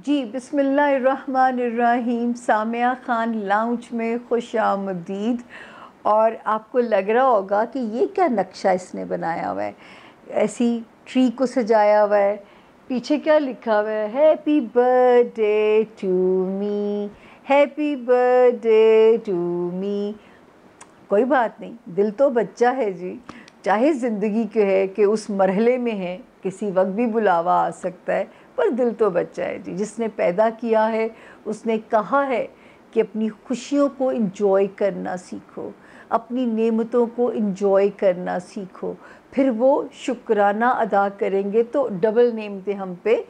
जी, बिस्मिल्लाहिर्रहमानिर्रहीम। सामिया ख़ान लाउंज में खुशामदीद। और आपको लग रहा होगा कि ये क्या नक्शा इसने बनाया हुआ है, ऐसी ट्री को सजाया हुआ है। पीछे क्या लिखा हुआ है? Happy birthday to me, happy birthday to me. कोई बात नहीं, दिल तो बच्चा है जी। चाहे ज़िंदगी के है कि उस मरहले में है, किसी वक्त भी बुलावा आ सकता है, पर दिल तो बच्चा है जी। जिसने पैदा किया है उसने कहा है कि अपनी खुशियों को इंजॉय करना सीखो, अपनी नेमतों को इंजॉय करना सीखो, फिर वो शुक्राना अदा करेंगे तो डबल नेमतें हम पे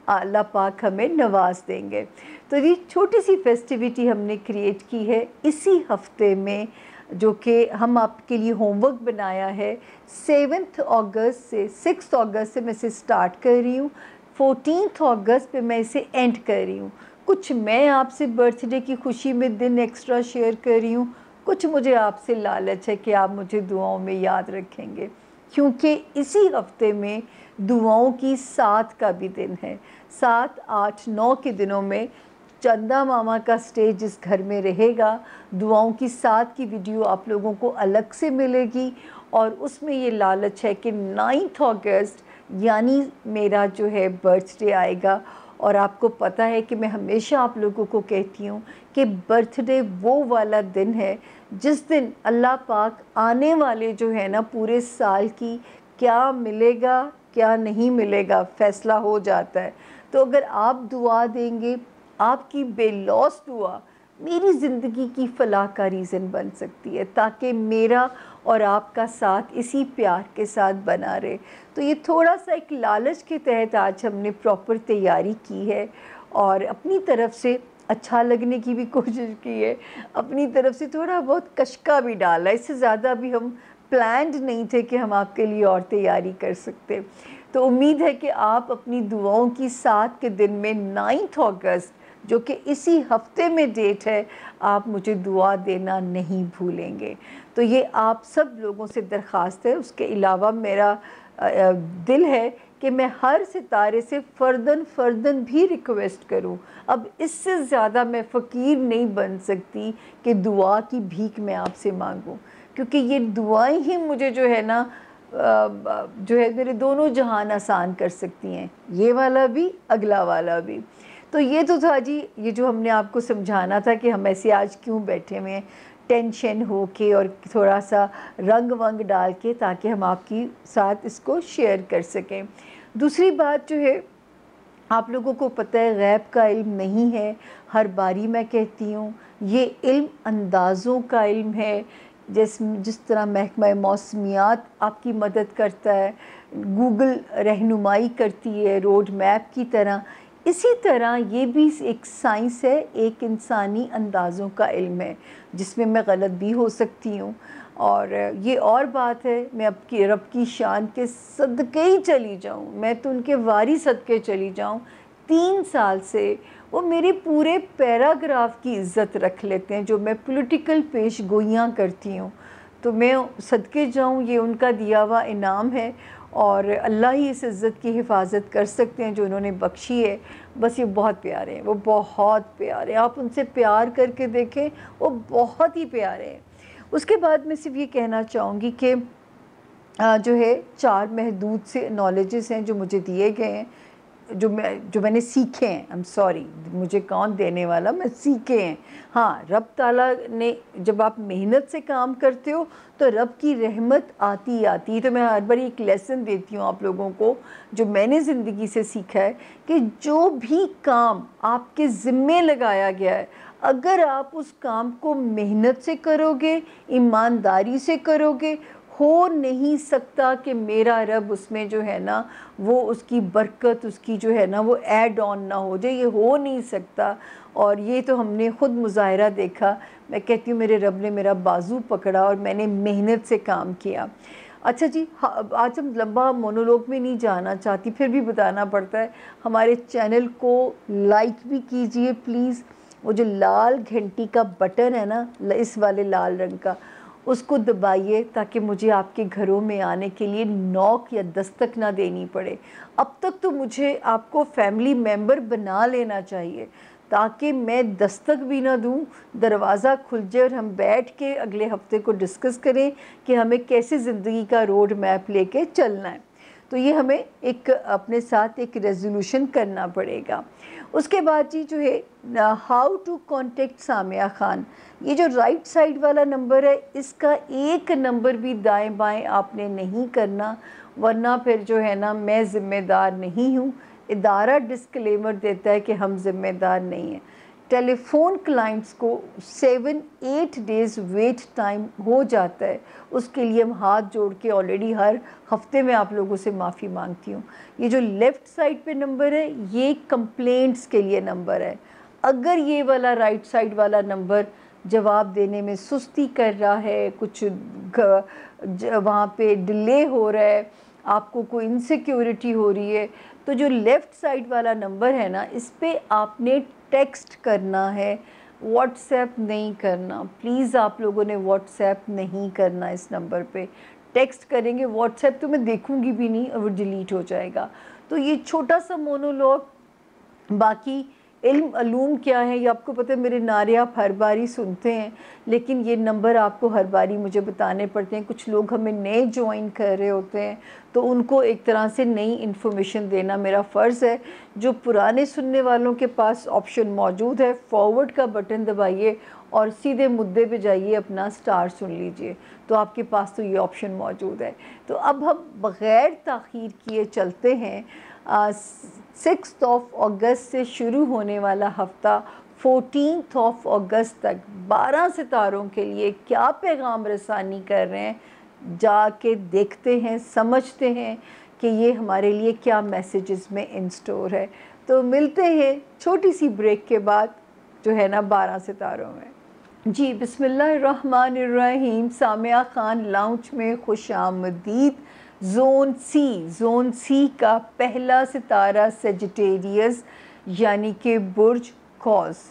अल्लाह पाक हमें नवाज देंगे। तो ये छोटी सी फेस्टिविटी हमने क्रिएट की है इसी हफ्ते में, जो कि हम आपके लिए होमवर्क बनाया है। 7 अगस्त से 6 अगस्त से मैं इसे स्टार्ट कर रही हूँ, 14 अगस्त पे मैं इसे एंड कर रही हूँ। कुछ मैं आपसे बर्थडे की खुशी में दिन एक्स्ट्रा शेयर कर रही हूँ, कुछ मुझे आपसे लालच है कि आप मुझे दुआओं में याद रखेंगे, क्योंकि इसी हफ्ते में दुआओं की 7 का भी दिन है। 7, 8, 9 के दिनों में चंदा मामा का स्टेज जिस घर में रहेगा, दुआओं की 7 की वीडियो आप लोगों को अलग से मिलेगी। और उसमें ये लालच है कि 9 अगस्त यानी मेरा जो है बर्थडे आएगा। और आपको पता है कि मैं हमेशा आप लोगों को कहती हूँ कि बर्थडे वो वाला दिन है जिस दिन अल्लाह पाक आने वाले जो है ना पूरे साल की क्या मिलेगा क्या नहीं मिलेगा फ़ैसला हो जाता है। तो अगर आप दुआ देंगे, आपकी बेलौस दुआ मेरी ज़िंदगी की फ़लाह का रीज़न बन सकती है, ताकि मेरा और आपका साथ इसी प्यार के साथ बना रहे। तो ये थोड़ा सा एक लालच के तहत आज हमने प्रॉपर तैयारी की है और अपनी तरफ से अच्छा लगने की भी कोशिश की है, अपनी तरफ से थोड़ा बहुत कशका भी डाला। इससे ज़्यादा भी हम प्लान्ड नहीं थे कि हम आपके लिए और तैयारी कर सकते। तो उम्मीद है कि आप अपनी दुआओं की 7 के दिन में 9 अगस्त, जो कि इसी हफ्ते में डेट है, आप मुझे दुआ देना नहीं भूलेंगे। तो ये आप सब लोगों से दरख्वास्त है। उसके अलावा मेरा दिल है कि मैं हर सितारे से फ़र्दन फ़र्दन भी रिक्वेस्ट करूं। अब इससे ज़्यादा मैं फ़कीर नहीं बन सकती कि दुआ की भीख मैं आपसे मांगूं, क्योंकि ये दुआएं ही मुझे जो है ना जो है मेरे दोनों जहान आसान कर सकती हैं, ये वाला भी अगला वाला भी। तो ये तो था जी, ये जो हमने आपको समझाना था कि हम ऐसे आज क्यों बैठे हुए हैं टेंशन हो के और थोड़ा सा रंग वंग डाल के, ताकि हम आपकी साथ इसको शेयर कर सकें। दूसरी बात जो है, आप लोगों को पता है गैब का इल्म नहीं है, हर बारी मैं कहती हूँ। ये इल्म अंदाज़ों का इल्म है। जिस तरह महकमा मौसमियात आपकी मदद करता है, गूगल रहनुमाई करती है रोड मैप की तरह, इसी तरह ये भी एक साइंस है, एक इंसानी अंदाज़ों का इल्म है, जिसमें मैं गलत भी हो सकती हूँ। और ये और बात है, मैं अब की रब की शान के सदक़े ही चली जाऊँ, मैं तो उनके वारी सदक़े चली जाऊँ। 3 साल से वो मेरे पूरे पैराग्राफ की इज़्ज़त रख लेते हैं जो मैं पॉलिटिकल पेश गोइयाँ करती हूँ। तो मैं सदक़े जाऊँ, ये उनका दिया हुआ इनाम है और अल्लाह ही इस इज़्ज़त की हिफाजत कर सकते हैं जो उन्होंने बख्शी है। बस ये बहुत प्यारे हैं, वो बहुत प्यारे हैं, आप उनसे प्यार करके देखें, वो बहुत ही प्यारे हैं। उसके बाद मैं सिर्फ ये कहना चाहूँगी कि जो है 4 महदूद से नॉलेजेस हैं जो मुझे दिए गए हैं, जो मैंने सीखे हैं। आई एम सॉरी, मुझे कौन देने वाला, मैं सीखे हैं। हाँ, रब ताला ने, जब आप मेहनत से काम करते हो तो रब की रहमत आती आती है। तो मैं हर बार एक लेसन देती हूँ आप लोगों को, जो मैंने ज़िंदगी से सीखा है, कि जो भी काम आपके ज़िम्मे लगाया गया है, अगर आप उस काम को मेहनत से करोगे, ईमानदारी से करोगे, हो नहीं सकता कि मेरा रब उसमें जो है ना वो उसकी बरकत, उसकी जो है ना वो ऐड ऑन ना हो जाए, ये हो नहीं सकता। और ये तो हमने ख़ुद मुज़ाहिरा देखा। मैं कहती हूँ मेरे रब ने मेरा बाजू पकड़ा और मैंने मेहनत से काम किया। अच्छा जी, आज हम लंबा मोनोलॉग में नहीं जाना चाहती, फिर भी बताना पड़ता है। हमारे चैनल को लाइक भी कीजिए प्लीज़। वो जो लाल घंटी का बटन है ना, इस वाले लाल रंग का, उसको दबाइए ताकि मुझे आपके घरों में आने के लिए नॉक या दस्तक ना देनी पड़े। अब तक तो मुझे आपको फैमिली मेम्बर बना लेना चाहिए ताकि मैं दस्तक भी ना दूँ, दरवाज़ा खुल जाए और हम बैठ के अगले हफ्ते को डिस्कस करें कि हमें कैसे ज़िंदगी का रोड मैप लेके चलना है। तो ये हमें एक अपने साथ एक रेजोल्यूशन करना पड़ेगा। उसके बाद जी जो है how to contact Samiya Khan, ये जो राइट साइड वाला नंबर है इसका एक नंबर भी दाएं बाएं आपने नहीं करना, वरना फिर जो है ना मैं ज़िम्मेदार नहीं हूँ। इदारा डिस्क्लेमर देता है कि हम ज़िम्मेदार नहीं हैं। टेलीफोन क्लाइंट्स को 7-8 डेज़ वेट टाइम हो जाता है, उसके लिए हम हाथ जोड़ के ऑलरेडी हर हफ्ते में आप लोगों से माफ़ी मांगती हूँ। ये जो लेफ़्ट साइड पे नंबर है ये कंप्लेंट्स के लिए नंबर है। अगर ये वाला राइट साइड वाला नंबर जवाब देने में सुस्ती कर रहा है, कुछ वहाँ पे डिले हो रहा है, आपको कोई इनसिक्योरिटी हो रही है, तो जो लेफ़्ट साइड वाला नंबर है ना इस पे आपने टेक्स्ट करना है, व्हाट्सएप नहीं करना। प्लीज़ आप लोगों ने व्हाट्सएप नहीं करना, इस नंबर पे टेक्स्ट करेंगे, व्हाट्सएप तो मैं देखूंगी भी नहीं और वो डिलीट हो जाएगा। तो ये छोटा सा मोनोलॉग, बाकी इल्म अलूम क्या है ये आपको पता है, मेरे नारे आप हर बारी सुनते हैं, लेकिन ये नंबर आपको हर बारी मुझे बताने पड़ते हैं। कुछ लोग हमें नए ज्वाइन कर रहे होते हैं तो उनको एक तरह से नई इन्फॉर्मेशन देना मेरा फ़र्ज़ है। जो पुराने सुनने वालों के पास ऑप्शन मौजूद है, फॉरवर्ड का बटन दबाइए और सीधे मुद्दे पे जाइए, अपना स्टार सुन लीजिए, तो आपके पास तो ये ऑप्शन मौजूद है। तो अब हम बग़ैर ताख़ीर किए चलते हैं। 6 अगस्त से शुरू होने वाला हफ़्ता 14 अगस्त तक 12 सितारों के लिए क्या पैगाम रसानी कर रहे हैं, जाके देखते हैं, समझते हैं कि ये हमारे लिए क्या मैसेजेस में इन स्टोर है। तो मिलते हैं छोटी सी ब्रेक के बाद जो है ना 12 सितारों में। जी बिस्मिल्लाहिर्रहमानिर्रहीम। सामिया खान लाउंज में खुशामदीद। जोन सी का पहला सितारा सेजिटेरियस यानी कि बुर्ज कौस,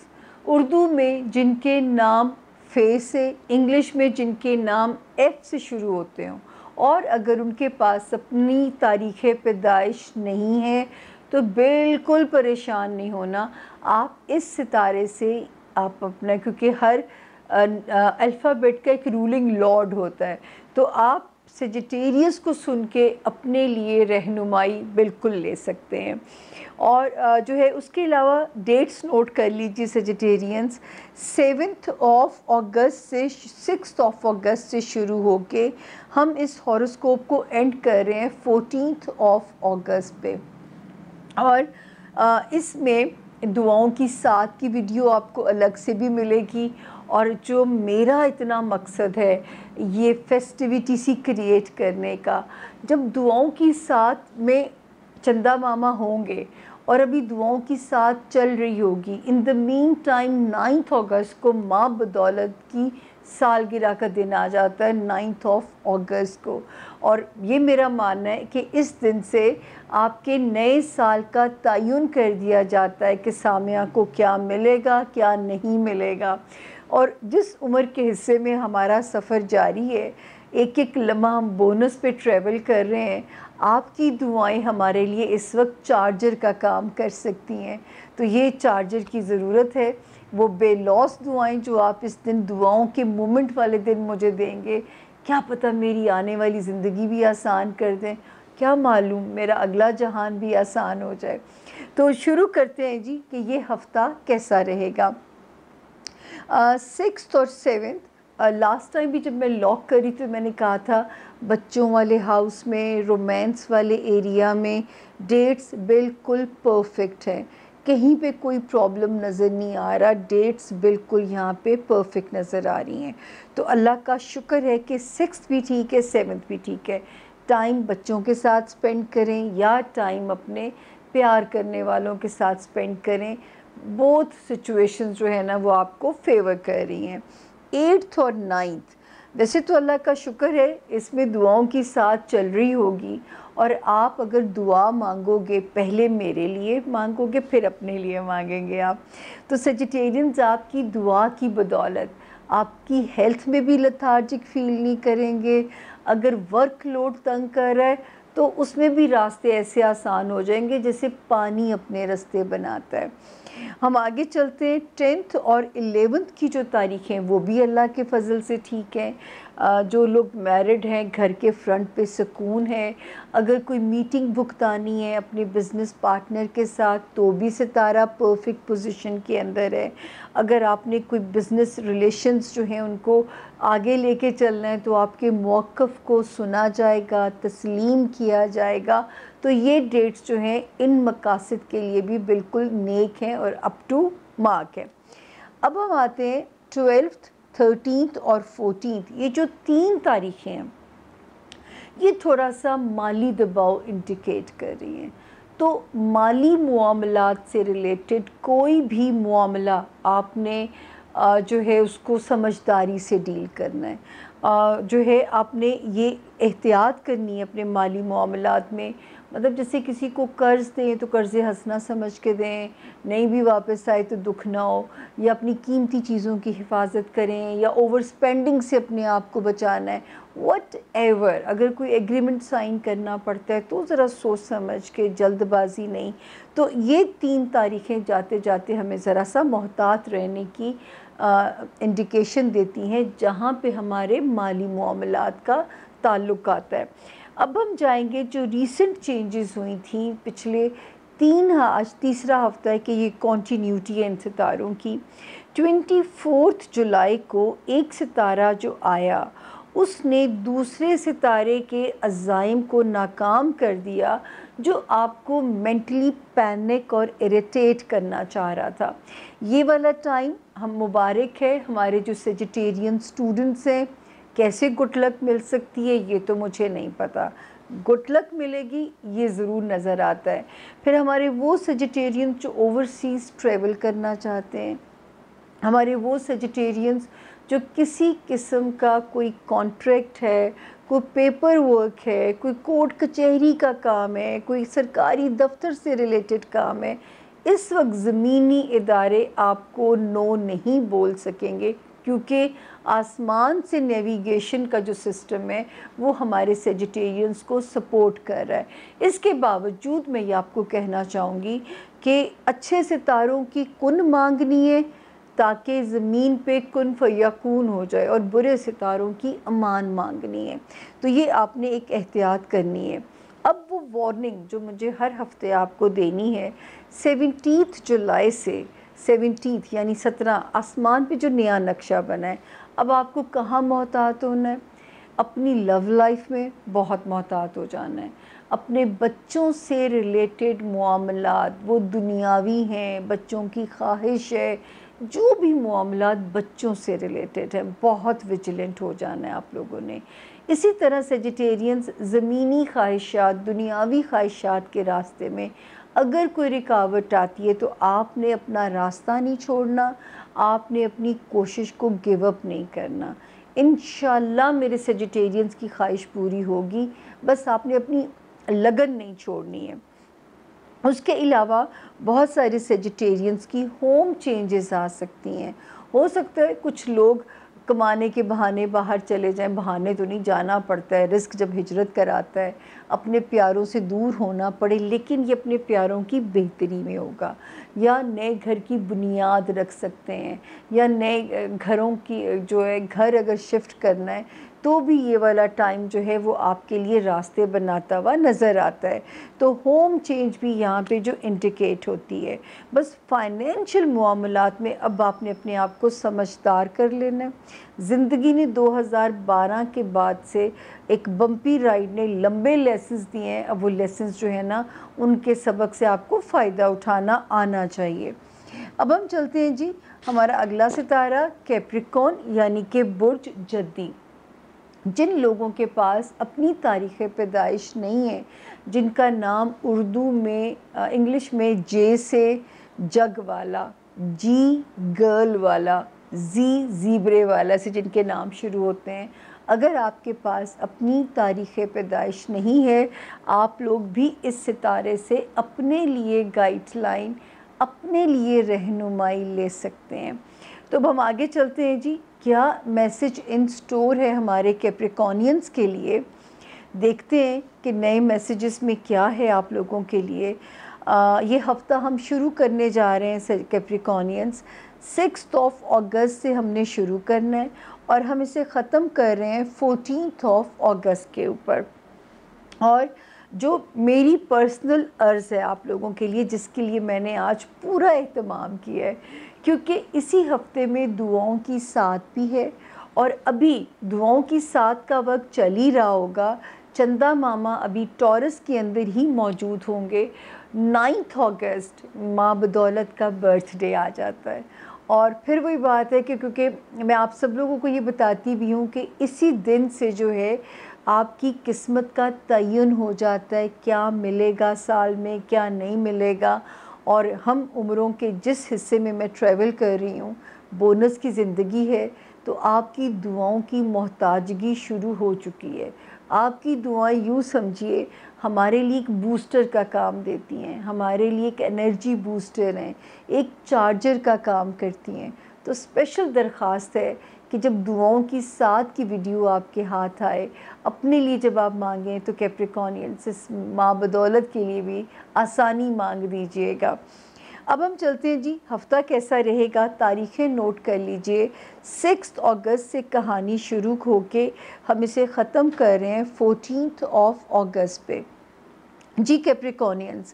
उर्दू में जिनके नाम फे से, इंग्लिश में जिनके नाम एफ से शुरू होते हों, और अगर उनके पास अपनी तारीख़ पैदाइश नहीं है तो बिल्कुल परेशान नहीं होना। आप इस सितारे से आप अपना, क्योंकि हर अल्फ़ाबेट का एक रूलिंग लॉर्ड होता है, तो आप सेजिटेरियस को सुन के अपने लिए रहनुमाई बिल्कुल ले सकते हैं। और जो है उसके अलावा डेट्स नोट कर लीजिए सेजिटेरियंस। 7 अगस्त से 6 अगस्त से शुरू होके हम इस हॉरोस्कोप को एंड कर रहे हैं 14 अगस्त पे। और इसमें दुआओं की 7 की वीडियो आपको अलग से भी मिलेगी। और जो मेरा इतना मकसद है ये फेस्टिविटी सी क्रिएट करने का, जब दुआओं की 7 में चंदा मामा होंगे और अभी दुआओं की 7 चल रही होगी, इन द मीन टाइम 9 अगस्त को माँ बदौलत की सालगिरह का दिन आ जाता है 9 अगस्त को। और ये मेरा मानना है कि इस दिन से आपके नए साल का तयन कर दिया जाता है कि सामिया को क्या मिलेगा क्या नहीं मिलेगा। और जिस उम्र के हिस्से में हमारा सफ़र जारी है, एक एक लम्हा हम बोनस पे ट्रैवल कर रहे हैं। आपकी दुआएं हमारे लिए इस वक्त चार्जर का काम कर सकती हैं, तो ये चार्जर की ज़रूरत है। वो बेलौस दुआएं जो आप इस दिन दुआओं के मोमेंट वाले दिन मुझे देंगे, क्या पता मेरी आने वाली ज़िंदगी भी आसान कर दें, क्या मालूम मेरा अगला जहान भी आसान हो जाए। तो शुरू करते हैं जी कि ये हफ़्ता कैसा रहेगा। 6 और 7 लास्ट टाइम भी जब मैं लॉक करी तो मैंने कहा था बच्चों वाले हाउस में, रोमांस वाले एरिया में डेट्स बिल्कुल परफेक्ट हैं, कहीं पे कोई प्रॉब्लम नज़र नहीं आ रहा, डेट्स बिल्कुल यहाँ पे परफेक्ट नज़र आ रही हैं। तो अल्लाह का शुक्र है कि 6 भी ठीक है, 7 भी ठीक है। टाइम बच्चों के साथ स्पेंड करें या टाइम अपने प्यार करने वालों के साथ स्पेंड करें, बोथ सिचुएशंस जो है ना वो आपको फेवर कर रही हैं। 8 और 9 वैसे तो अल्लाह का शुक्र है इसमें दुआओं की साथ चल रही होगी, और आप अगर दुआ मांगोगे पहले मेरे लिए मांगोगे फिर अपने लिए मांगेंगे आप। तो सेजिटेरियंस आपकी दुआ की बदौलत आपकी हेल्थ में भी लेथार्जिक फील नहीं करेंगे। अगर वर्कलोड तंग कर रहा है तो उसमें भी रास्ते ऐसे आसान हो जाएंगे जैसे पानी अपने रास्ते बनाता है। हम आगे चलते हैं। 10th और 11th की जो तारीख हैं वो भी अल्लाह के फ़ज़ल से ठीक है। जो लोग मैरिड हैं घर के फ्रंट पे सुकून है। अगर कोई मीटिंग भुगतानी है अपने बिज़नेस पार्टनर के साथ तो भी सितारा परफेक्ट पोजीशन के अंदर है। अगर आपने कोई बिज़नेस रिलेशंस जो हैं उनको आगे लेके चलना है तो आपके मौक़िफ़ को सुना जाएगा, तस्लीम किया जाएगा। तो ये डेट्स जो हैं इन मकासद के लिए भी बिल्कुल नेक हैं और अप टू मार्क है। अब हम आते हैं 12th, 13th और 14th, ये जो 3 तारीखें हैं ये थोड़ा सा माली दबाव इंडिकेट कर रही हैं। तो माली मुआमलात से रिलेटेड कोई भी मुआमला आपने जो है उसको समझदारी से डील करना है। जो है आपने ये एहतियात करनी है अपने माली मुआमलात में। मतलब जैसे किसी को कर्ज़ दें तो कर्ज़े हंसना समझ के दें, नहीं भी वापस आए तो दुख ना हो, या अपनी कीमती चीज़ों की हिफाजत करें, या ओवर स्पेंडिंग से अपने आप को बचाना है। व्हाटएवर, अगर कोई एग्रीमेंट साइन करना पड़ता है तो ज़रा सोच समझ के, जल्दबाजी नहीं। तो ये 3 तारीखें जाते जाते हमें ज़रा सा मोहतात रहने की इंडिकेशन देती हैं जहाँ पे हमारे माली मामलात का ताल्लुक़ आता है। अब हम जाएंगे जो रीसेंट चेंजेस हुई थी पिछले आज तीसरा हफ्ता है कि ये कॉन्टीन्यूटी है इन सितारों की। 24 जुलाई को एक सितारा जो आया उसने दूसरे सितारे के अज़ाइम को नाकाम कर दिया जो आपको मेंटली पैनिक और इरिटेट करना चाह रहा था। ये वाला टाइम हम मुबारक है हमारे जो सेजिटेरियन स्टूडेंट्स हैं। कैसे गुड लक मिल सकती है ये तो मुझे नहीं पता, गुड लक मिलेगी ये ज़रूर नज़र आता है। फिर हमारे वो सेजिटेरियन जो ओवरसीज़ ट्रैवल करना चाहते हैं, हमारे वो सेजिटेरियंस जो किसी किस्म का कोई कॉन्ट्रैक्ट है, कोई पेपर वर्क है, कोई कोर्ट कचहरी का काम है, कोई सरकारी दफ्तर से रिलेटेड काम है, इस वक्त ज़मीनी इदारे आपको नो नहीं बोल सकेंगे क्योंकि आसमान से नेविगेशन का जो सिस्टम है वो हमारे सेजिटेरियंस को सपोर्ट कर रहा है। इसके बावजूद मैं ये आपको कहना चाहूँगी कि अच्छे सितारों की कुन मांगनी है ताकि ज़मीन पे कुन फयकून हो जाए, और बुरे सितारों की अमान मांगनी है। तो ये आपने एक एहतियात करनी है। अब वो वार्निंग जो मुझे हर हफ्ते आपको देनी है, 17 जुलाई से 17 यानी 17 आसमान पे जो नया नक्शा बना है, अब आपको कहाँ मोहतात होना है? अपनी लव लाइफ में बहुत मोहतात हो जाना है। अपने बच्चों से रिलेटेड मामलात वो दुनियावी हैं, बच्चों की ख्वाहिश है, जो भी मामलात बच्चों से रिलेटेड है बहुत विजिलेंट हो जाना है आप लोगों ने। इसी तरह सेजिटेरियंस ज़मीनी ख्वाहिशात, दुनियावी ख्वाहिशात के रास्ते में अगर कोई रुकावट आती है तो आपने अपना रास्ता नहीं छोड़ना, आपने अपनी कोशिश को गिव अप नहीं करना। इंशाल्लाह मेरे सेजिटेरियंस की ख्वाहिश पूरी होगी, बस आपने अपनी लगन नहीं छोड़नी है। उसके अलावा बहुत सारे सेजिटेरियंस की होम चेंजेस आ सकती हैं। हो सकता है कुछ लोग कमाने के बहाने बाहर चले जाएं, बहाने तो नहीं, जाना पड़ता है, रिस्क जब हिजरत कराता है अपने प्यारों से दूर होना पड़े, लेकिन ये अपने प्यारों की बेहतरी में होगा। या नए घर की बुनियाद रख सकते हैं, या नए घरों की जो है घर अगर शिफ्ट करना है तो भी ये वाला टाइम जो है वो आपके लिए रास्ते बनाता हुआ नज़र आता है। तो होम चेंज भी यहाँ पे जो इंडिकेट होती है। बस फाइनेंशियल मामलात में अब आपने अपने आप को समझदार कर लेना है। ज़िंदगी ने 2012 के बाद से एक बम्पी राइड ने लंबे लेसन्स दिए हैं। अब वो लेसन्स जो है ना उनके सबक से आपको फ़ायदा उठाना आना चाहिए। अब हम चलते हैं जी, हमारा अगला सितारा कैप्रिकॉर्न यानी कि बुर्ज जद्दी। जिन लोगों के पास अपनी तारीख़ पैदाइश नहीं है, जिनका नाम उर्दू में इंग्लिश में जे से जग वाला, जी गर्ल वाला, जी ज़ीब्रे वाला से जिनके नाम शुरू होते हैं, अगर आपके पास अपनी तारीख़ पैदाइश नहीं है, आप लोग भी इस सितारे से अपने लिए गाइडलाइन, अपने लिए रहनुमाई ले सकते हैं। तो अब हम आगे चलते हैं जी, क्या मैसेज इन स्टोर है हमारे कैप्रिकॉनियंस के लिए। देखते हैं कि नए मैसेजेस में क्या है आप लोगों के लिए। ये हफ़्ता हम शुरू करने जा रहे हैं कैप्रिकॉनियंस, 6 अगस्त से हमने शुरू करना है और हम इसे ख़त्म कर रहे हैं 14 अगस्त के ऊपर। और जो मेरी पर्सनल अर्ज़ है आप लोगों के लिए, जिसके लिए मैंने आज पूरा एहतमाम किया है, क्योंकि इसी हफ्ते में दुआओं की साथ भी है और अभी दुआओं की साथ का वक्त चल ही रहा होगा। चंदा मामा अभी टॉरस के अंदर ही मौजूद होंगे। 9 अगस्त माँ बदौलत का बर्थडे आ जाता है और फिर वही बात है कि क्योंकि मैं आप सब लोगों को ये बताती भी हूँ कि इसी दिन से जो है आपकी किस्मत का तयन हो जाता है, क्या मिलेगा साल में, क्या नहीं मिलेगा। और हम उम्रों के जिस हिस्से में मैं ट्रैवल कर रही हूँ, बोनस की ज़िंदगी है, तो आपकी दुआओं की मोहताजगी शुरू हो चुकी है। आपकी दुआएं यूँ समझिए हमारे लिए एक बूस्टर का काम देती हैं, हमारे लिए एक एनर्जी बूस्टर हैं, एक चार्जर का काम करती हैं। तो स्पेशल दरख्वास्त है कि जब दुआओं की साथ की वीडियो आपके हाथ आए, अपने लिए जब आप मांगें तो कैप्रिकॉनियन से माँ बदौलत के लिए भी आसानी मांग दीजिएगा। अब हम चलते हैं जी, हफ्ता कैसा रहेगा, तारीखें नोट कर लीजिए। 6 अगस्त से कहानी शुरू होके हम इसे ख़त्म कर रहे हैं 14 अगस्त पे जी। कैप्रिकॉनियंस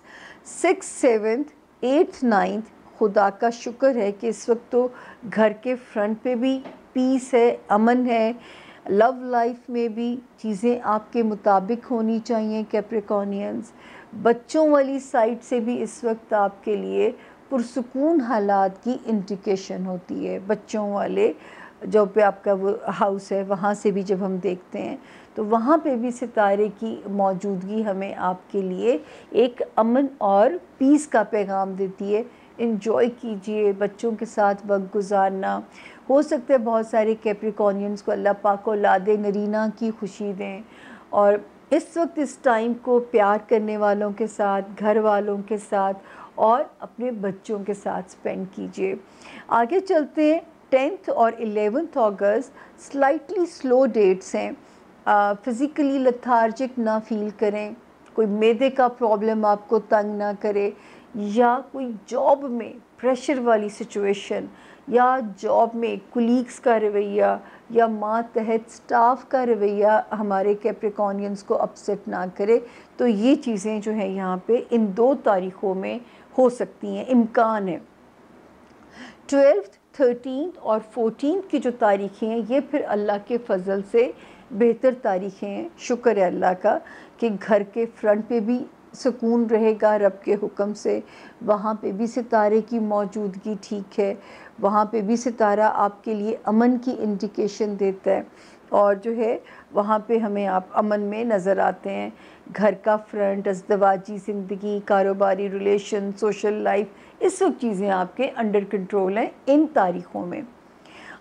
6, 7, 8, 9 खुदा का शुक्र है कि इस वक्त तो घर के फ्रंट पे भी पीस है, अमन है। लव लाइफ में भी चीज़ें आपके मुताबिक होनी चाहिए कैप्रिकॉनियंस। बच्चों वाली साइड से भी इस वक्त आपके लिए पुरसुकून हालात की इंडिकेशन होती है। बच्चों वाले जो पे आपका वो हाउस है, वहाँ से भी जब हम देखते हैं तो वहाँ पे भी सितारे की मौजूदगी हमें आपके लिए एक अमन और पीस का पैगाम देती है। इन्जॉय कीजिए, बच्चों के साथ वक्त गुजारना। हो सकता है बहुत सारे कैप्रिकॉनियंस को अल्लाह पाक औलादे नरीना की खुशी दें और इस वक्त इस टाइम को प्यार करने वालों के साथ, घर वालों के साथ और अपने बच्चों के साथ स्पेंड कीजिए। आगे चलते हैं। 10 और 11 अगस्त स्लाइटली स्लो डेट्स हैं। फ़िज़िकली लथार्जिक ना फील करें, कोई मैदे का प्रॉब्लम आपको तंग ना करे, या कोई जॉब में प्रेशर वाली सिचुएशन, या जॉब में कुलीग्स का रवैया या मातहत स्टाफ का रवैया हमारे कैप्रिकॉनियंस को अपसेट ना करे। तो ये चीज़ें जो है यहाँ पे इन 2 तारीख़ों में हो सकती हैं, इम्कान है। 12, 13 और 14 की जो तारीखें हैं ये फिर अल्लाह के फ़ज़ल से बेहतर तारीखें हैं। शुक्र है अल्लाह का कि घर के फ्रंट पे भी सुकून रहेगा रब के हुक्म से, वहाँ पे भी सितारे की मौजूदगी ठीक है, वहाँ पे भी सितारा आपके लिए अमन की इंडिकेशन देता है और जो है वहाँ पे हमें आप अमन में नज़र आते हैं। घर का फ्रंट, अज़दवाजी ज़िंदगी, कारोबारी रिलेशन, सोशल लाइफ, इस सब चीज़ें आपके अंडर कंट्रोल हैं इन तारीख़ों में।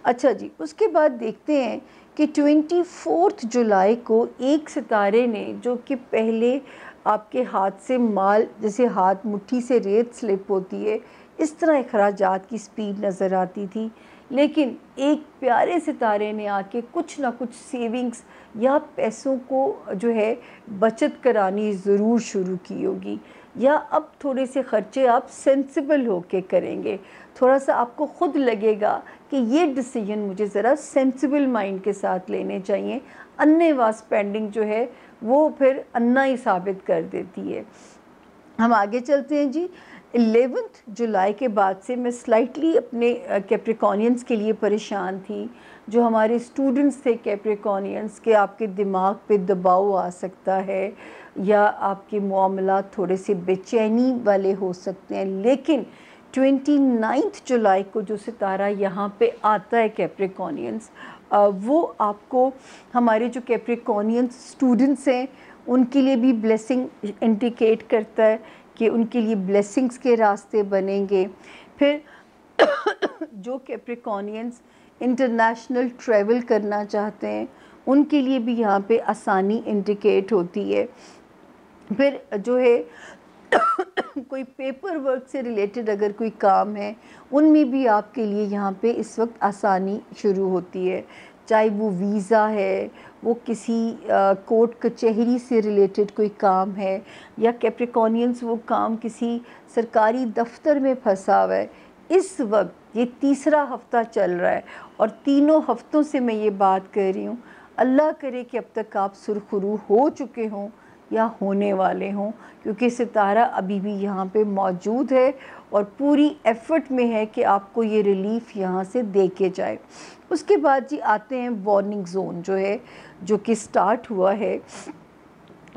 अच्छा जी, उसके बाद देखते हैं कि 24 जुलाई को एक सितारे ने, जो कि पहले आपके हाथ से माल जैसे हाथ मुट्ठी से रेत स्लिप होती है, इस तरह अखराजात की स्पीड नज़र आती थी, लेकिन एक प्यारे सितारे ने आके कुछ ना कुछ सेविंग्स या पैसों को जो है बचत करानी ज़रूर शुरू की होगी, या अब थोड़े से ख़र्चे आप सेंसिबल होके करेंगे। थोड़ा सा आपको ख़ुद लगेगा कि ये डिसीजन मुझे ज़रा सेंसिबल माइंड के साथ लेने चाहिए। अन्नेवा स्पेंडिंग जो है वो फिर अन्ना ही साबित कर देती है। हम आगे चलते हैं जी। 11 जुलाई के बाद से मैं स्लाइटली अपने कैप्रिकॉनियंस के लिए परेशान थी। जो हमारे स्टूडेंट्स थे कैप्रिकॉनियंस के, आपके दिमाग पे दबाव आ सकता है या आपके मामलात थोड़े से बेचैनी वाले हो सकते हैं, लेकिन 29 जुलाई को जो सितारा यहाँ पे आता है कैप्रिकॉनियंस, वो आपको हमारे जो कैप्रिकॉनियंस स्टूडेंट्स हैं उनके लिए भी ब्लेसिंग इंडिकेट करता है कि उनके लिए ब्लेसिंग्स के रास्ते बनेंगे। फिर जो कैप्रिकॉनियंस इंटरनेशनल ट्रैवल करना चाहते हैं उनके लिए भी यहाँ पे आसानी इंडिकेट होती है। फिर जो है कोई पेपर वर्क से रिलेटेड अगर कोई काम है, उनमें भी आपके लिए यहाँ पे इस वक्त आसानी शुरू होती है। चाहे वो वीज़ा है, वो किसी कोर्ट कचहरी से रिलेटेड कोई काम है, या कैप्रिकॉनियंस वो काम किसी सरकारी दफ्तर में फंसा हुआ है। इस वक्त ये तीसरा हफ्ता चल रहा है और तीनों हफ्तों से मैं ये बात कर रही हूँ, अल्लाह करे कि अब तक आप सुरखरू हो चुके हों या होने वाले हों, क्योंकि सितारा अभी भी यहाँ पे मौजूद है और पूरी एफ़र्ट में है कि आपको ये रिलीफ़ यहाँ से दे के जाए। उसके बाद जी आते हैं वार्निंग ज़ोन जो है, जो कि स्टार्ट हुआ है।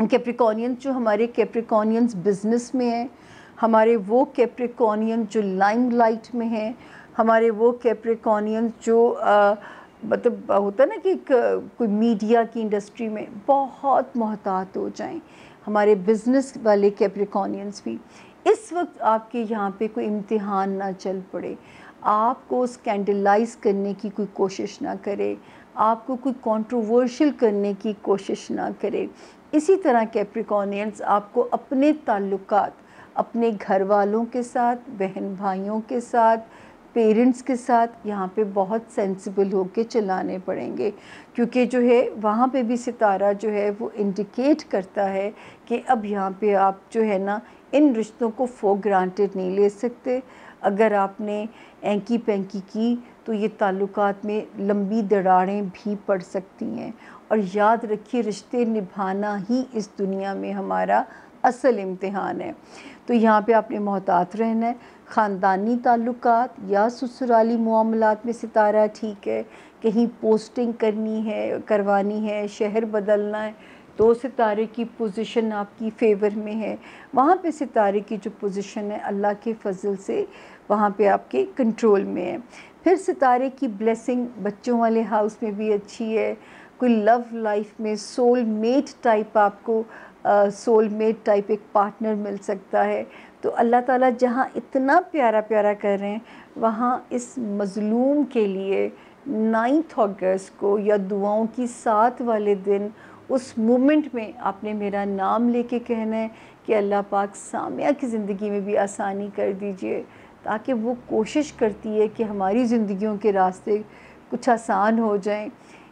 कैप्रिकॉनियंस जो हमारे कैप्रिकॉनियंस बिज़नेस में हैं, हमारे वो कैप्रिकॉनियंस जो लाइमलाइट में हैं, हमारे वो कैप्रिकॉनियंस जो मतलब होता है ना कि कोई मीडिया की इंडस्ट्री में बहुत मोहतात हो जाएं, हमारे बिज़नेस वाले कैप्रिकॉनियंस भी। इस वक्त आपके यहाँ पे कोई इम्तिहान ना चल पड़े, आपको स्कैंडलाइज करने की कोई कोशिश ना करे, आपको कोई कंट्रोवर्शियल करने की कोशिश ना करे। इसी तरह कैप्रिकॉनियंस आपको अपने ताल्लुकात अपने घर वालों के साथ, बहन भाइयों के साथ, पेरेंट्स के साथ यहाँ पे बहुत सेंसिबल होके चलाने पड़ेंगे, क्योंकि जो है वहाँ पे भी सितारा जो है वो इंडिकेट करता है कि अब यहाँ पे आप जो है ना इन रिश्तों को फॉर ग्रांटेड नहीं ले सकते। अगर आपने एंकी पैंकी की तो ये ताल्लुकात में लंबी दरारें भी पड़ सकती हैं। और याद रखिए, रिश्ते निभाना ही इस दुनिया में हमारा असल इम्तिहान है। तो यहाँ पे आपने मोहतात रहना है। ख़ानदानी ताल्लुकात या ससुराली मामलात में सितारा ठीक है, कहीं पोस्टिंग करवानी है, शहर बदलना है, तो सितारे की पोजीशन आपकी फ़ेवर में है। वहाँ पे सितारे की जो पोजीशन है अल्लाह के फ़ज़ल से वहाँ पे आपके कंट्रोल में है। फिर सितारे की ब्लेसिंग बच्चों वाले हाउस में भी अच्छी है। कोई लव लाइफ में सोलमेट टाइप आपको सोलमेट टाइप एक पार्टनर मिल सकता है। तो अल्लाह ताला जहाँ इतना प्यारा प्यारा कर रहे हैं, वहाँ इस मज़लूम के लिए 9 अगस्त को या दुआओं की 7 वाले दिन उस मोमेंट में आपने मेरा नाम लेके कहना है कि अल्लाह पाक सामिया की ज़िंदगी में भी आसानी कर दीजिए, ताकि वो कोशिश करती है कि हमारी ज़िंदगियों के रास्ते कुछ आसान हो जाएं।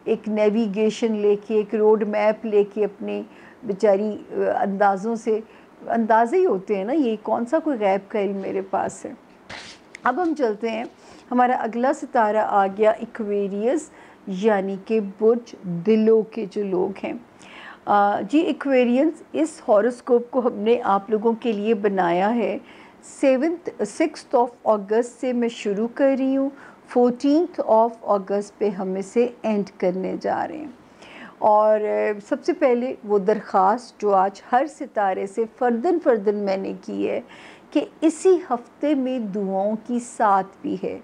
एक नेविगेशन लेके, एक रोड मैप लेके अपने बेचारी अंदाज़े ही होते हैं ना, ये कौन सा कोई गैब का इल्म मेरे पास है। अब हम चलते हैं, हमारा अगला सितारा आ गया इक्वेरियस, यानी कि बुर्ज दिलों के जो लोग हैं। जी इक्वेरियंस, इस हॉरोस्कोप को हमने आप लोगों के लिए बनाया है। 6 अगस्त से मैं शुरू कर रही हूँ, 14 अगस्त पे हम इसे एंड करने जा रहे हैं। और सबसे पहले वो दरख्वास्त जो आज हर सितारे से फ़र्दन मैंने की है कि इसी हफ्ते में दुआओं की साथ भी है,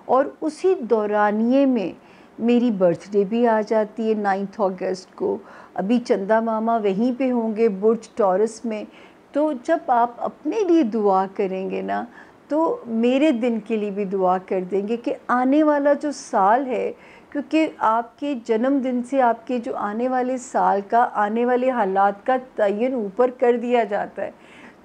और उसी दौरानिए में मेरी बर्थडे भी आ जाती है 9 अगस्त को। अभी चंदा मामा वहीं पे होंगे बुर्ज टॉरस में। तो जब आप अपने लिए दुआ करेंगे ना, तो मेरे दिन के लिए भी दुआ कर देंगे कि आने वाला जो साल है, क्योंकि आपके जन्मदिन से आपके जो आने वाले साल का, आने वाले हालात का तयन ऊपर कर दिया जाता है।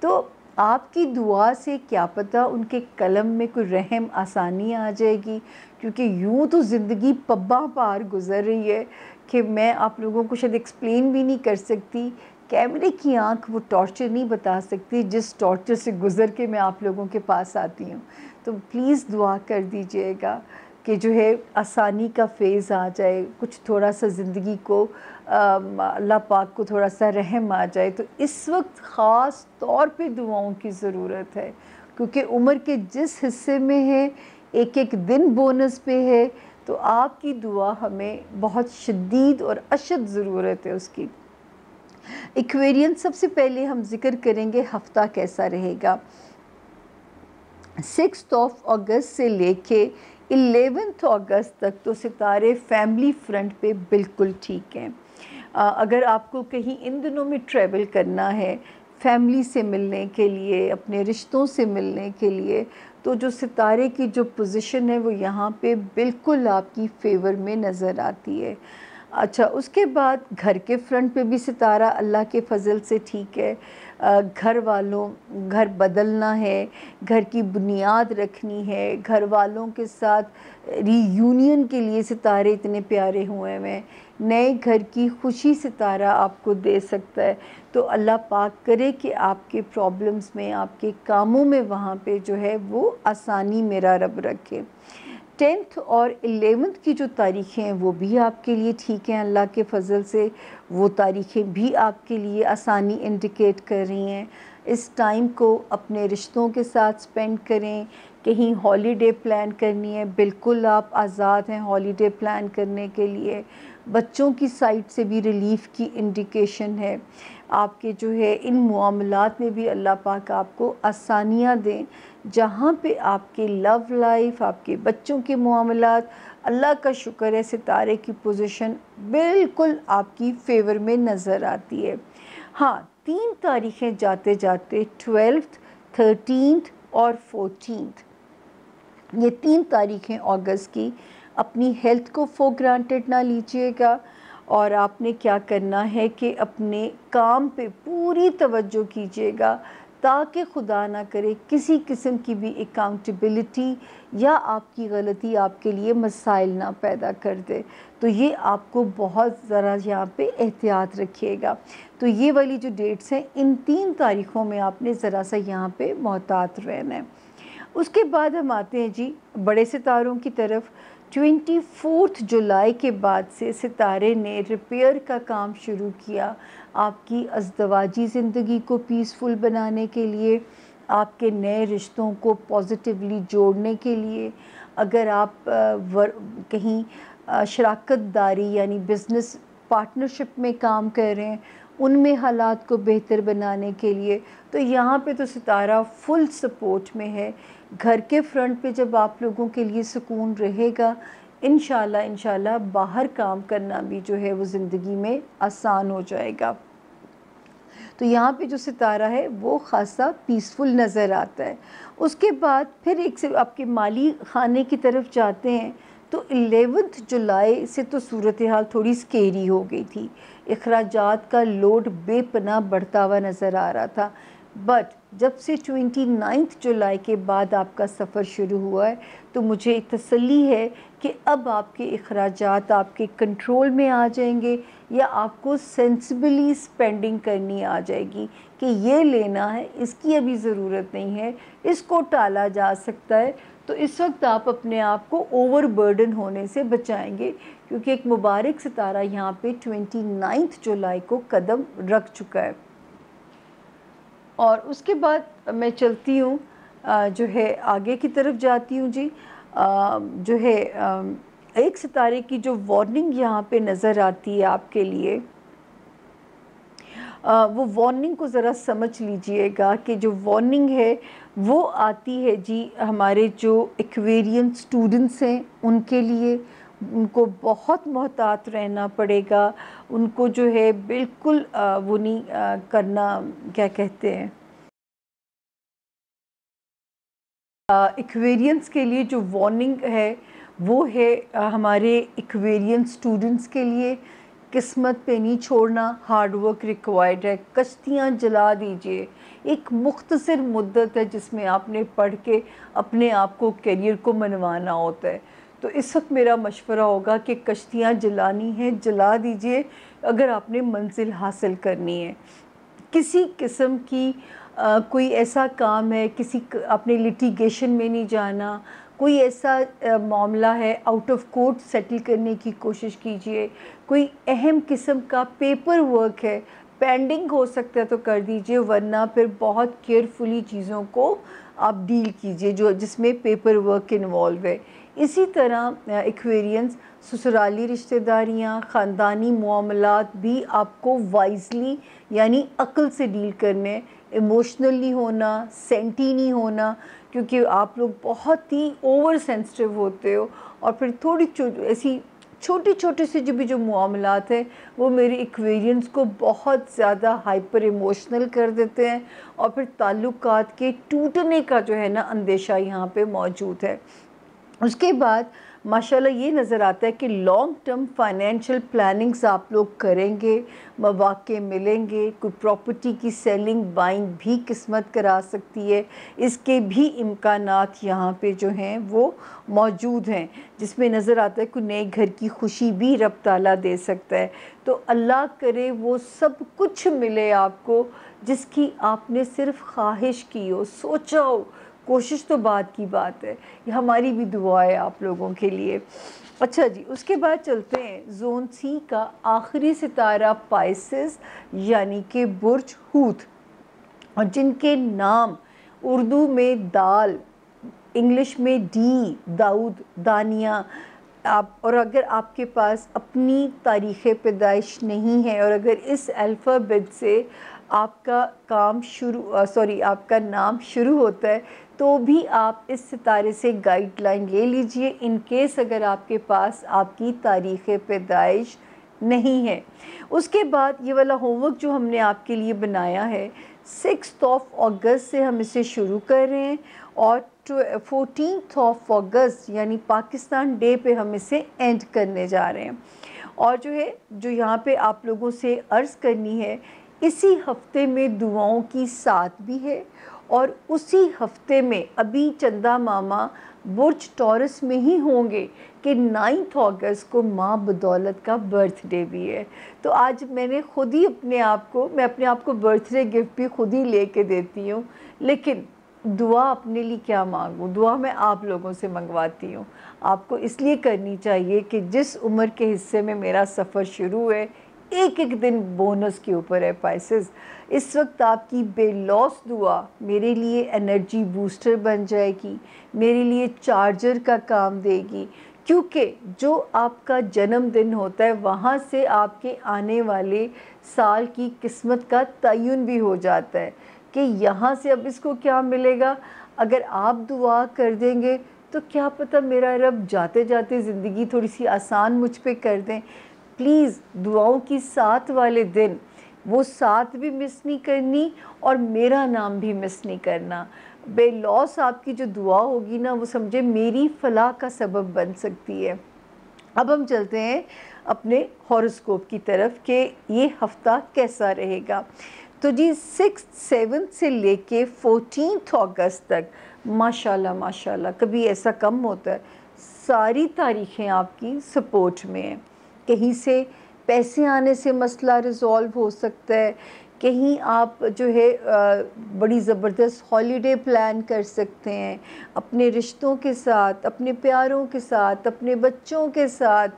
तो आपकी दुआ से क्या पता उनके कलम में कोई रहम आसानी आ जाएगी, क्योंकि यूँ तो ज़िंदगी पब्बा पार गुज़र रही है कि मैं आप लोगों को शायद एक्सप्लेन भी नहीं कर सकती। कैमरे की आंख वो टॉर्चर नहीं बता सकती जिस टॉर्चर से गुज़र के मैं आप लोगों के पास आती हूँ। तो प्लीज़ दुआ कर दीजिएगा कि जो है आसानी का फ़ेज़ आ जाए, कुछ थोड़ा सा ज़िंदगी को अल्लाह पाक को थोड़ा सा रहम आ जाए। तो इस वक्त ख़ास तौर पे दुआओं की ज़रूरत है, क्योंकि उम्र के जिस हिस्से में है एक एक दिन बोनस पे है, तो आपकी दुआ हमें बहुत शदीद और अशद ज़रूरत है उसकी। इक्वेरियन, सबसे पहले हम जिक्र करेंगे हफ्ता कैसा रहेगा। 6 अगस्त से लेके 11 अगस्त तक तो सितारे फैमिली फ्रंट पे बिल्कुल ठीक हैं। अगर आपको कहीं इन दिनों में ट्रैवल करना है फैमिली से मिलने के लिए, अपने रिश्तों से मिलने के लिए, तो जो सितारे की जो पोजीशन है वो यहाँ पे बिल्कुल आपकी फ़ेवर में नज़र आती है। अच्छा, उसके बाद घर के फ्रंट पे भी सितारा अल्लाह के फ़ज़ल से ठीक है। घर वालों घर बदलना है, घर की बुनियाद रखनी है, घर वालों के साथ रीयूनियन के लिए सितारे इतने प्यारे हुए हैं, नए घर की खुशी सितारा आपको दे सकता है। तो अल्लाह पाक करे कि आपके प्रॉब्लम्स में, आपके कामों में वहाँ पे जो है वो आसानी मेरा रब रखे। 10th और 11th की जो तारीख़ें हैं वो भी आपके लिए ठीक हैं, अल्लाह के फ़ज़ल से वो तारीख़ें भी आपके लिए आसानी इंडिकेट कर रही हैं। इस टाइम को अपने रिश्तों के साथ स्पेंड करें। कहीं हॉलीडे प्लान करनी है, बिल्कुल आप आज़ाद हैं हॉलीडे प्लान करने के लिए। बच्चों की साइड से भी रिलीफ़ की इंडिकेशन है। आपके जो है इन मुआमलात में भी अल्लाह पाक आपको आसानियाँ दें। जहाँ पे आपके लव लाइफ, आपके बच्चों के मामलात, अल्लाह का शुक्र है सितारे की पोजीशन बिल्कुल आपकी फ़ेवर में नज़र आती है। हाँ, 3 तारीख़ें जाते जाते 12th, 13th और 14th, ये 3 तारीख़ें अगस्त की, अपनी हेल्थ को फॉर ग्रांटेड ना लीजिएगा। और आपने क्या करना है कि अपने काम पे पूरी तवज्जो कीजिएगा, ताकि खुदा ना करे किसी किस्म की भी अकाउंटेबिलिटी या आपकी गलती आपके लिए मसाइल ना पैदा कर दे। तो ये आपको बहुत ज़रा यहाँ पे एहतियात रखिएगा। तो ये वाली जो डेट्स हैं, इन 3 तारीख़ों में आपने ज़रा सा यहाँ पे मोहतात रहना है। उसके बाद हम आते हैं जी बड़े सितारों की तरफ। 24 जुलाई के बाद से सितारे ने रिपेयर का काम शुरू किया, आपकी अज़दवाजी ज़िंदगी को पीसफुल बनाने के लिए, आपके नए रिश्तों को पॉजिटिवली जोड़ने के लिए। अगर आप कहीं शराकतदारी यानी बिज़नेस पार्टनरशिप में काम कर रहे हैं, उनमें हालात को बेहतर बनाने के लिए, तो यहाँ पे तो सितारा फुल सपोर्ट में है। घर के फ्रंट पे जब आप लोगों के लिए सुकून रहेगा, इंशाल्लाह बाहर काम करना भी जो है वो ज़िंदगी में आसान हो जाएगा। तो यहाँ पे जो सितारा है वो ख़ासा पीसफुल नज़र आता है। उसके बाद फिर एक से आपके माली खाने की तरफ जाते हैं, तो 11 जुलाई से तो सूरत हाल थोड़ी स्केरी हो गई थी। अखराजात का लोड बेपनाह बढ़ता हुआ नज़र आ रहा था। बट जब से 29 जुलाई के बाद आपका सफ़र शुरू हुआ है, तो मुझे तसल्ली है कि अब आपके अखराजात आपके कंट्रोल में आ जाएंगे, या आपको सेंसिबली स्पेंडिंग करनी आ जाएगी कि ये लेना है, इसकी अभी ज़रूरत नहीं है, इसको टाला जा सकता है। तो इस वक्त आप अपने आप को ओवरबर्डन होने से बचाएंगे, क्योंकि एक मुबारक सितारा यहाँ पे 29 जुलाई को कदम रख चुका है। और उसके बाद मैं चलती हूँ जो है आगे की तरफ जाती हूँ जी। जो है एक सितारे की जो वार्निंग यहाँ पे नज़र आती है आपके लिए, वो वार्निंग को ज़रा समझ लीजिएगा कि जो वार्निंग है वो आती है जी हमारे जो एक्वेरियन स्टूडेंट्स हैं उनके लिए। उनको बहुत मोहतात रहना पड़ेगा, उनको जो है बिल्कुल वो नहीं करना, क्या कहते हैं, एक्वेरियंस के लिए जो वार्निंग है वो है हमारे एक्वेरियन स्टूडेंट्स के लिए, किस्मत पे नहीं छोड़ना, हार्ड वर्क रिक्वायर्ड है। कश्तियाँ जला दीजिए, एक मुख्तसर मुद्दत है जिसमें आपने पढ़ के अपने आप को करियर को मनवाना होता है। तो इस वक्त मेरा मशवरा होगा कि कश्तियाँ जलानी हैं, जला दीजिए अगर आपने मंजिल हासिल करनी है। किसी किस्म की कोई ऐसा काम है, आपने लिटिगेशन में नहीं जाना, कोई ऐसा मामला है आउट ऑफ कोर्ट सेटल करने की कोशिश कीजिए। कोई अहम किस्म का पेपर वर्क है, पेंडिंग हो सकता है तो कर दीजिए, वरना फिर बहुत केयरफुली चीज़ों को आप डील कीजिए जो जिसमें पेपर वर्क इन्वॉल्व है। इसी तरह एक्वेरियंस ससुराली रिश्तेदारियाँ, ख़ानदानी मामलात भी आपको वाइजली यानी अक्ल से डील करने, इमोशनल नहीं होना, सेंटी नहीं होना, क्योंकि आप लोग बहुत ही ओवर सेंसिटिव होते हो। और फिर थोड़ी ऐसी छोटी छोटी सी जो मामलात हैं वो मेरे एक्वेरियंस को बहुत ज़्यादा हाइपर इमोशनल कर देते हैं, और फिर ताल्लुकात के टूटने का जो है ना अंदेशा यहाँ पे मौजूद है। उसके बाद माशाल्लाह ये नज़र आता है कि लॉन्ग टर्म फाइनेंशियल प्लानिंग्स आप लोग करेंगे, मौक़े मिलेंगे, कोई प्रॉपर्टी की सेलिंग बाइंग भी किस्मत करा सकती है, इसके भी इम्कानात यहाँ पे जो हैं वो मौजूद हैं, जिसमें नज़र आता है कि नए घर की खुशी भी रब ताला दे सकता है। तो अल्लाह करे वो सब कुछ मिले आपको जिसकी आपने सिर्फ़ ख्वाहिश की हो, सोचा हो। कोशिश तो बाद की बात है, ये हमारी भी दुआ है आप लोगों के लिए। अच्छा जी, उसके बाद चलते हैं ज़ोन सी का आखिरी सितारा पाइसेस यानी कि बुर्ज हूत, और जिनके नाम उर्दू में दाल, इंग्लिश में डी, दाऊद, दानिया। आप और अगर आपके पास अपनी तारीख़ पैदाइश नहीं है और अगर इस अल्फ़ाबेट से आपका आपका नाम शुरू होता है तो भी आप इस सितारे से गाइडलाइन ले लीजिए, इन केस अगर आपके पास आपकी तारीख़ पैदाइश नहीं है। उसके बाद ये वाला होमवर्क जो हमने आपके लिए बनाया है 6 अगस्त से हम इसे शुरू कर रहे हैं और 14 अगस्त यानी पाकिस्तान डे पे हम इसे एंड करने जा रहे हैं। और जो यहाँ पे आप लोगों से अर्ज़ करनी है, इसी हफ्ते में दुआओं की साथ भी है और उसी हफ्ते में अभी चंदा मामा बुर्ज टॉरस में ही होंगे कि 9 अगस्त को माँ बदौलत का बर्थडे भी है। तो आज मैंने खुद ही मैं अपने आप को बर्थडे गिफ्ट भी खुद ही लेके देती हूँ, लेकिन दुआ अपने लिए क्या मांगूँ, दुआ मैं आप लोगों से मंगवाती हूँ। आपको इसलिए करनी चाहिए कि जिस उम्र के हिस्से में मेरा सफ़र शुरू है, एक एक दिन बोनस के ऊपर है पाइसेस। इस वक्त आपकी बेलौस दुआ मेरे लिए एनर्जी बूस्टर बन जाएगी, मेरे लिए चार्जर का काम देगी, क्योंकि जो आपका जन्मदिन होता है वहाँ से आपके आने वाले साल की किस्मत का तयन भी हो जाता है कि यहाँ से अब इसको क्या मिलेगा। अगर आप दुआ कर देंगे तो क्या पता मेरा रब जाते जाते ज़िंदगी थोड़ी सी आसान मुझ पे कर दें। प्लीज़ दुआओं की साथ वाले दिन वो साथ भी मिस नहीं करनी और मेरा नाम भी मिस नहीं करना। बेलौस आपकी जो दुआ होगी ना, वो समझे मेरी फलाह का सबब बन सकती है। अब हम चलते हैं अपने हॉरोस्कोप की तरफ कि ये हफ्ता कैसा रहेगा। तो जी 6, 7 से लेके 14 अगस्त तक माशाल्लाह माशाल्लाह, कभी ऐसा कम होता है, सारी तारीखें आपकी सपोर्ट में हैं। कहीं से पैसे आने से मसला रिज़ॉल्व हो सकता है, कहीं आप बड़ी ज़बरदस्त हॉलीडे प्लान कर सकते हैं अपने रिश्तों के साथ, अपने प्यारों के साथ, अपने बच्चों के साथ।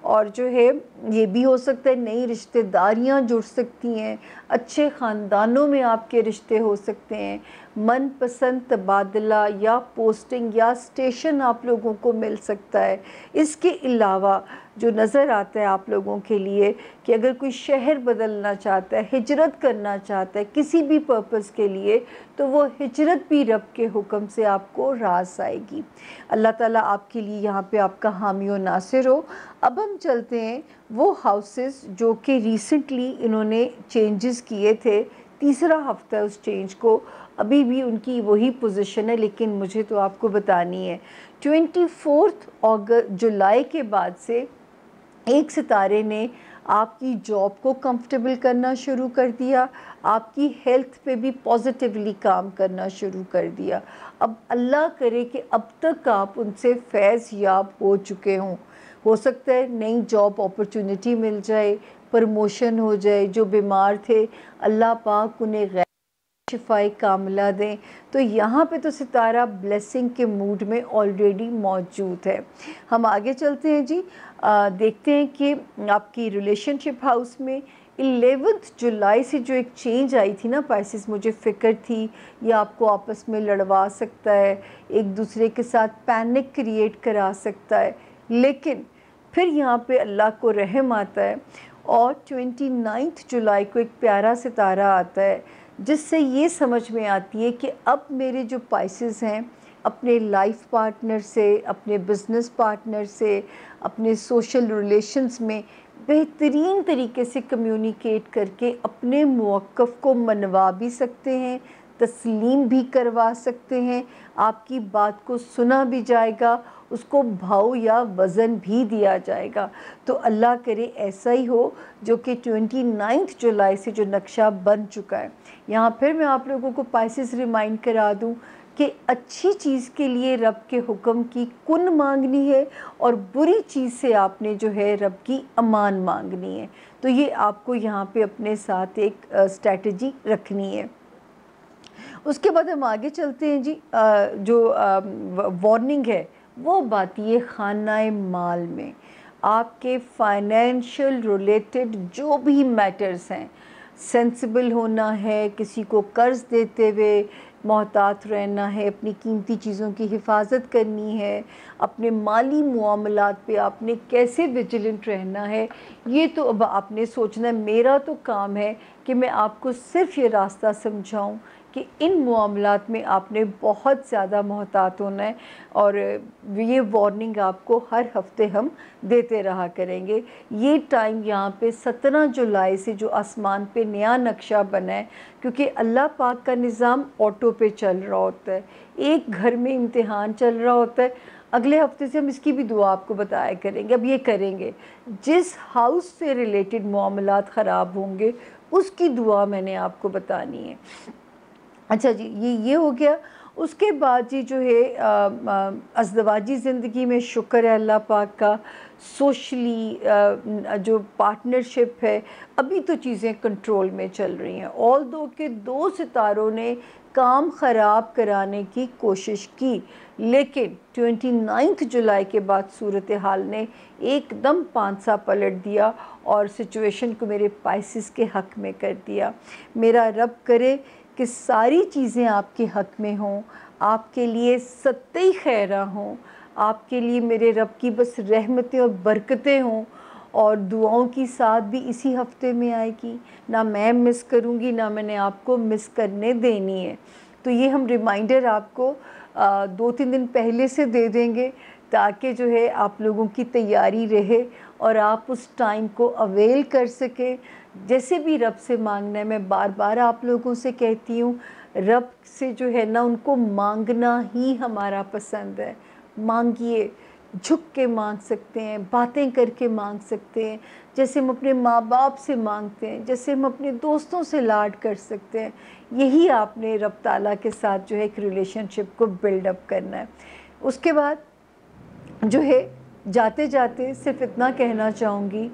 और ये भी हो सकता है नई रिश्तेदारियां जुड़ सकती हैं, अच्छे ख़ानदानों में आपके रिश्ते हो सकते हैं, मनपसंद तबादला या पोस्टिंग या स्टेशन आप लोगों को मिल सकता है। इसके अलावा जो नज़र आता है आप लोगों के लिए कि अगर कोई शहर बदलना चाहता है, हिजरत करना चाहता है किसी भी पर्पज़ के लिए, तो वो हिजरत भी रब के हुक्म से आपको रास आएगी। अल्लाह ताला आपके लिए यहाँ पे आपका हामी और नासिर हो। अब हम चलते हैं वो हाउसेस जो कि रिसेंटली इन्होंने चेंजेस किए थे, तीसरा हफ्ता है उस चेंज को, अभी भी उनकी वही पोजीशन है, लेकिन मुझे तो आपको बतानी है 24 जुलाई के बाद से एक सितारे ने आपकी जॉब को कंफर्टेबल करना शुरू कर दिया, आपकी हेल्थ पे भी पॉजिटिवली काम करना शुरू कर दिया। अब अल्लाह करे कि अब तक आप उनसे फैज़ याब हो चुके हों, हो सकता है नई जॉब अपॉर्चुनिटी मिल जाए, प्रमोशन हो जाए, जो बीमार थे अल्लाह पाक उन्हें गैर शिफाई कामला दें। तो यहाँ पे तो सितारा ब्लेसिंग के मूड में ऑलरेडी मौजूद है। हम आगे चलते हैं जी, देखते हैं कि आपकी रिलेशनशिप हाउस में 11 जुलाई से जो एक चेंज आई थी ना पाइसेस, मुझे फ़िक्र थी ये आपको आपस में लड़वा सकता है, एक दूसरे के साथ पैनिक क्रिएट करा सकता है, लेकिन फिर यहाँ पे अल्लाह को रहम आता है और 29 जुलाई को एक प्यारा सितारा आता है जिससे ये समझ में आती है कि अब मेरे जो पाइसेस हैं अपने लाइफ पार्टनर से, अपने बिज़नेस पार्टनर से, अपने सोशल रिलेशंस में बेहतरीन तरीके से कम्युनिकेट करके अपने मौक़िफ़ को मनवा भी सकते हैं, तस्लीम भी करवा सकते हैं, आपकी बात को सुना भी जाएगा, उसको भाव या वज़न भी दिया जाएगा। तो अल्लाह करे ऐसा ही हो, जो कि 29 जुलाई से जो नक्शा बन चुका है। यहाँ फिर मैं आप लोगों को पाइसेस रिमाइंड करा दूँ कि अच्छी चीज़ के लिए रब के हुक्म की कुन मांगनी है और बुरी चीज़ से आपने जो है रब की अमान मांगनी है। तो ये आपको यहाँ पे अपने साथ एक स्ट्रैटेजी रखनी है। उसके बाद हम आगे चलते हैं जी। जो वार्निंग है वो बाती है खानाए माल में। आपके फाइनेंशियल रिलेटेड जो भी मैटर्स हैं, सेंसिबल होना है, किसी को कर्ज़ देते हुए मोहतात रहना है, अपनी कीमती चीज़ों की हिफाजत करनी है, अपने माली मुआमलात पे आपने कैसे विजिलेंट रहना है, ये तो अब आपने सोचना है। मेरा तो काम है कि मैं आपको सिर्फ़ ये रास्ता समझाऊं कि इन मामलात में आपने बहुत ज़्यादा मोहतात होना है। और ये वार्निंग आपको हर हफ्ते हम देते रहा करेंगे। ये टाइम यहाँ पे 17 जुलाई से जो आसमान पे नया नक्शा बना है, क्योंकि अल्लाह पाक का निज़ाम ऑटो पे चल रहा होता है। एक घर में इम्तिहान चल रहा होता है, अगले हफ्ते से हम इसकी भी दुआ आपको बताया करेंगे। अब ये करेंगे, जिस हाउस से रिलेटेड मामलात ख़राब होंगे उसकी दुआ मैंने आपको बतानी है। अच्छा जी, ये हो गया। उसके बाद जी जो है अज़दवाजी ज़िंदगी में शुक्र है अल्लाह पाक का, सोशली जो पार्टनरशिप है, अभी तो चीज़ें कंट्रोल में चल रही हैं। ऑल दो के 2 सितारों ने काम ख़राब कराने की कोशिश की, लेकिन 29 जुलाई के बाद सूरत हाल ने एकदम पांसा पलट दिया और सिचुएशन को मेरे पाइसेस के हक़ में कर दिया। मेरा रब करे कि सारी चीज़ें आपके हक़ में हों, आपके लिए सत्ते खैरा हों, आपके लिए मेरे रब की बस रहमतें और बरकतें हों। और दुआओं की साथ भी इसी हफ्ते में आएगी, ना मैं मिस करूँगी, ना मैंने आपको मिस करने देनी है। तो ये हम रिमाइंडर आपको 2-3 दिन पहले से दे देंगे, ताकि जो है आप लोगों की तैयारी रहे और आप उस टाइम को अवेल कर सकें। जैसे भी रब से मांगना है, मैं बार बार आप लोगों से कहती हूँ, रब से जो है ना, उनको मांगना ही हमारा पसंद है। मांगिए, झुक के मांग सकते हैं, बातें करके मांग सकते हैं, जैसे हम अपने माँ बाप से मांगते हैं, जैसे हम अपने दोस्तों से लाड कर सकते हैं। यही आपने रब ताला के साथ जो है एक रिलेशनशिप को बिल्डअप करना है। उसके बाद जो है जाते जाते सिर्फ इतना कहना चाहूँगी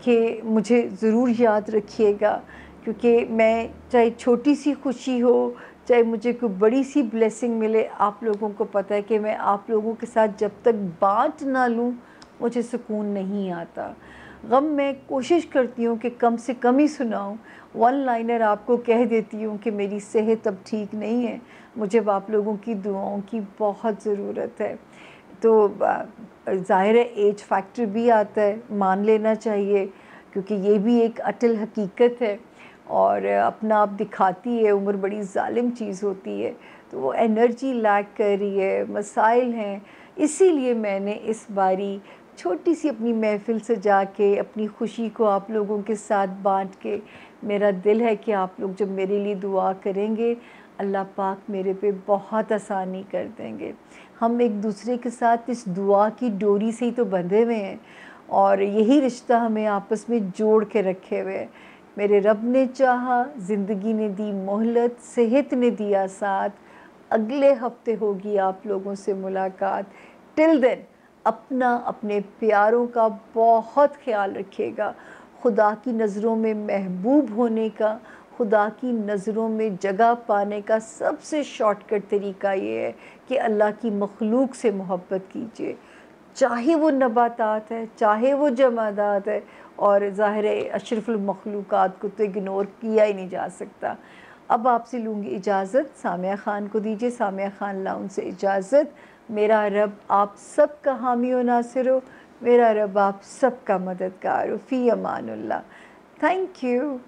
कि मुझे ज़रूर याद रखिएगा, क्योंकि मैं चाहे छोटी सी खुशी हो, चाहे मुझे कोई बड़ी सी ब्लेसिंग मिले, आप लोगों को पता है कि मैं आप लोगों के साथ जब तक बाँट ना लूँ मुझे सुकून नहीं आता। गम मैं कोशिश करती हूँ कि कम से कम ही सुनाऊँ। वन लाइनर आपको कह देती हूँ कि मेरी सेहत अब ठीक नहीं है, मुझे आप लोगों की दुआओं की बहुत ज़रूरत है। तो ज़ाहिर है एज फैक्टर भी आता है, मान लेना चाहिए, क्योंकि ये भी एक अटल हकीकत है और अपना आप दिखाती है। उम्र बड़ी ज़ालिम चीज़ होती है, तो वो एनर्जी लैक कर रही है, मसाइल हैं। इसीलिए मैंने इस बारी छोटी सी अपनी महफ़िल सजा के अपनी खुशी को आप लोगों के साथ बांट के, मेरा दिल है कि आप लोग जब मेरे लिए दुआ करेंगे, अल्लाह पाक मेरे पे बहुत आसानी कर देंगे। हम एक दूसरे के साथ इस दुआ की डोरी से ही तो बंधे हुए हैं और यही रिश्ता हमें आपस में जोड़ के रखे हुए है। मेरे रब ने चाहा, ज़िंदगी ने दी मोहलत, सेहत ने दिया साथ। अगले हफ्ते होगी आप लोगों से मुलाकात। टिल देन अपना, अपने प्यारों का बहुत ख्याल रखिएगा। खुदा की नज़रों में महबूब होने का, खुदा की नज़रों में जगह पाने का सबसे शॉर्टकट तरीका ये है कि अल्लाह की मखलूक से मोहब्बत कीजिए, चाहे वो नबातात है, चाहे वो जमादात है। और ज़ाहिर है अशरफुल मखलूक़ात को तो इग्नोर किया ही नहीं जा सकता। अब आपसे लूँगी इजाज़त, सामिया ख़ान को दीजिए सामिया ख़ान लाउंज से इजाज़त। मेरा रब आप सब का हामी व नासिर हो, मेरा रब आप सब का मददगार हो। फ़ी अमानुल्लाह। Thank you.